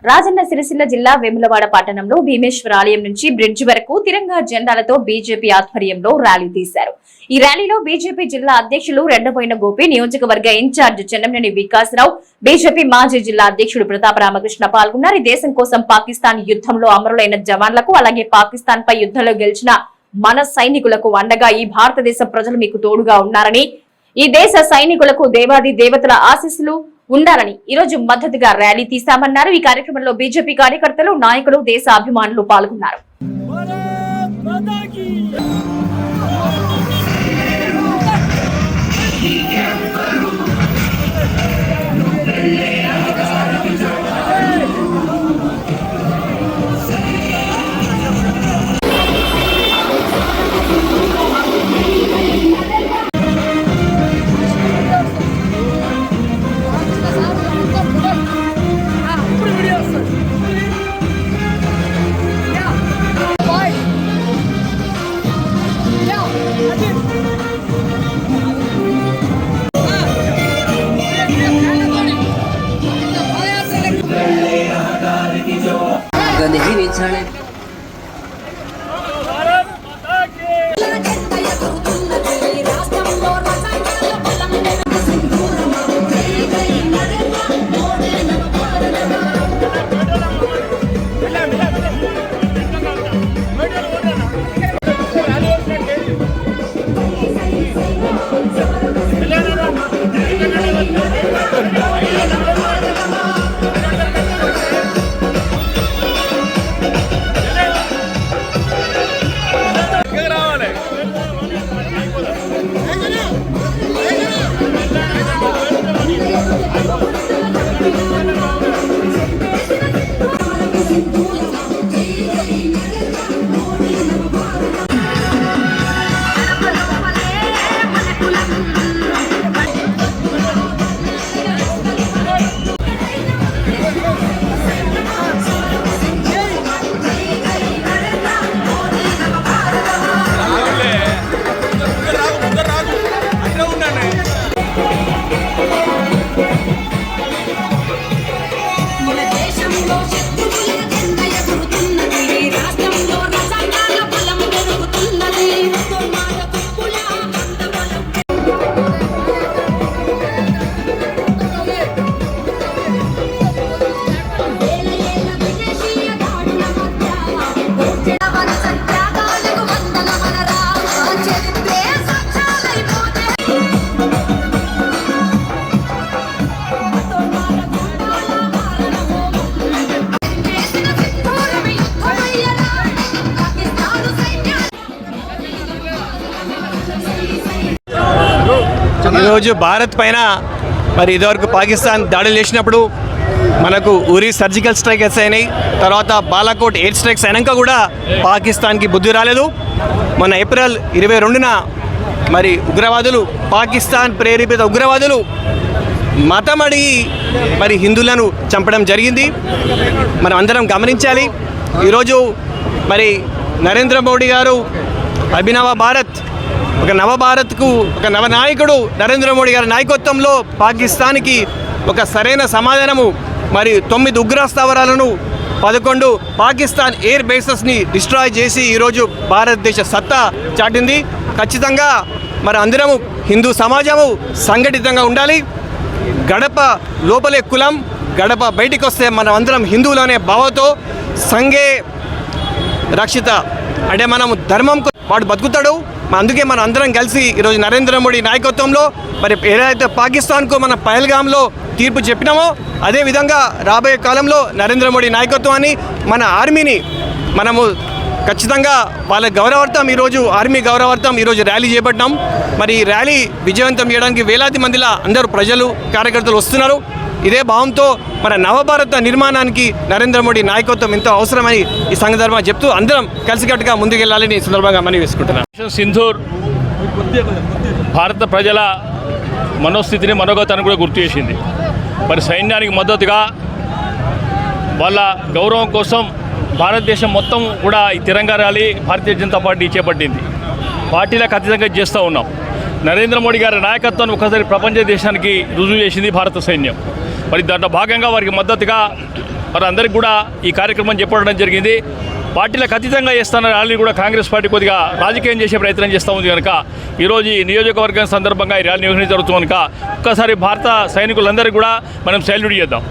రాజన్న సిరిసిల్ల జిల్లా వేములవాడ పట్టణంలో భీమేశ్వర ఆలయం నుంచి బ్రిడ్జ్ వరకు తిరంగా జెండాలతో బీజేపీ ఆధ్వర్యంలో ర్యాలీ తీశారు. ఈ ర్యాలీలో బీజేపీ జిల్లా అధ్యక్షులు రెండబోయిన గోపి, నియోజకవర్గ ఇన్ఛార్జ్ చెన్నమనేని వికాసరావు, బీజేపీ మాజీ జిల్లా అధ్యక్షుడు ప్రతాప రామకృష్ణ పాల్గొన్నారు. ఈ దేశం కోసం పాకిస్తాన్ యుద్ధంలో అమరులైన జవాన్లకు, అలాగే పాకిస్తాన్ పై యుద్ధంలో గెలిచిన మన సైనికులకు అండగా ఈ భారతదేశ ప్రజలు మీకు తోడుగా ఉన్నారని, ఈ దేశ సైనికులకు దేవాది దేవతల ఆశీస్సులు ఉండాలని ఈ రోజు మద్దతుగా ర్యాలీ తీశామన్నారు. ఈ కార్యక్రమంలో బీజేపీ కార్యకర్తలు, నాయకులు, దేశ అభిమానులు పాల్గొన్నారు. देखी नहीं छाने ఈరోజు భారత్ పైన మరి ఇదివరకు పాకిస్తాన్ దాడులు చేసినప్పుడు మనకు ఉరి సర్జికల్ స్ట్రైక్స్ అయినాయి. తర్వాత బాలాకోట్ ఎయిర్ స్ట్రైక్స్ అయినాక కూడా పాకిస్తాన్కి బుద్ధి రాలేదు. మొన్న ఏప్రిల్ 22న మరి ఉగ్రవాదులు, పాకిస్తాన్ ప్రేరేపిత ఉగ్రవాదులు మతం అడిగి మరి హిందువులను చంపడం జరిగింది. మనం అందరం గమనించాలి. ఈరోజు మరి నరేంద్ర మోడీ గారు అభినవ భారత్, ఒక నవభారత్కు ఒక నవనాయకుడు నరేంద్ర మోడీ గారి నాయకత్వంలో పాకిస్తాన్కి ఒక సరైన సమాధానము, మరి 9 ఉగ్ర స్థావరాలను 11 పాకిస్తాన్ ఎయిర్ బేసెస్ని డిస్ట్రాయ్ చేసి ఈరోజు భారతదేశ సత్తా చాటింది. ఖచ్చితంగా మరి అందరము హిందూ సమాజము సంఘటితంగా ఉండాలి. గడప లోపలే కులం, గడప బయటికి వస్తే మనం అందరం హిందువులనే భావంతో సంఘే రక్షిత అంటే మనము ధర్మం వాడు బతుకుతాడు. అందుకే మనం అందరం కలిసి ఈరోజు నరేంద్ర మోడీ నాయకత్వంలో మరి ఏదైతే పాకిస్తాన్కు మన పహల్గామ్లో తీర్పు చెప్పినామో అదేవిధంగా రాబోయే కాలంలో నరేంద్ర మోడీ నాయకత్వాన్ని, మన ఆర్మీని మనము ఖచ్చితంగా వాళ్ళ గౌరవార్థం ఈరోజు ఆర్మీ గౌరవార్థం ఈరోజు ర్యాలీ చేపట్టినాం. మరి ఈ ర్యాలీ విజయవంతం చేయడానికి వేలాది మందిలా అందరూ ప్రజలు, కార్యకర్తలు వస్తున్నారు. ఇదే భావంతో మన నవభారత నిర్మాణానికి నరేంద్ర మోడీ నాయకత్వం ఎంతో అవసరమని ఈ సందర్భంగా చెప్తూ అందరం కలిసికట్టుగా ముందుకెళ్లాలని ఈ సందర్భంగా మనవి వేసుకుంటున్నాను. సింధూర్ భారత ప్రజల మనోస్థితిని, మనోగతాన్ని కూడా గుర్తు చేసింది. మరి సైన్యానికి మద్దతుగా వాళ్ళ గౌరవం కోసం భారతదేశం మొత్తం కూడా ఈ తిరంగా ర్యాలీ భారతీయ జనతా పార్టీ చేపట్టింది. పార్టీలకు అతీతంగా చేస్తూ ఉన్నాం. నరేంద్ర మోడీ గారి నాయకత్వాన్ని ఒకసారి ప్రపంచ దేశానికి రుజువు చేసింది భారత సైన్యం. మరి దాంట్లో భాగంగా వారికి మద్దతుగా వారందరికీ కూడా ఈ కార్యక్రమం చెప్పడం జరిగింది. పార్టీలకు అతీతంగా చేస్తున్న ర్యాలీ కూడా కాంగ్రెస్ పార్టీ కొద్దిగా రాజకీయం చేసే ప్రయత్నం చేస్తూ ఉంది కనుక ఈరోజు ఈ నియోజకవర్గం సందర్భంగా ఈ ర్యాలీ నిర్వహించడం జరుగుతుంది కనుక ఒక్కసారి భారత సైనికులందరికీ కూడా మనం సెల్యూట్ చేద్దాం.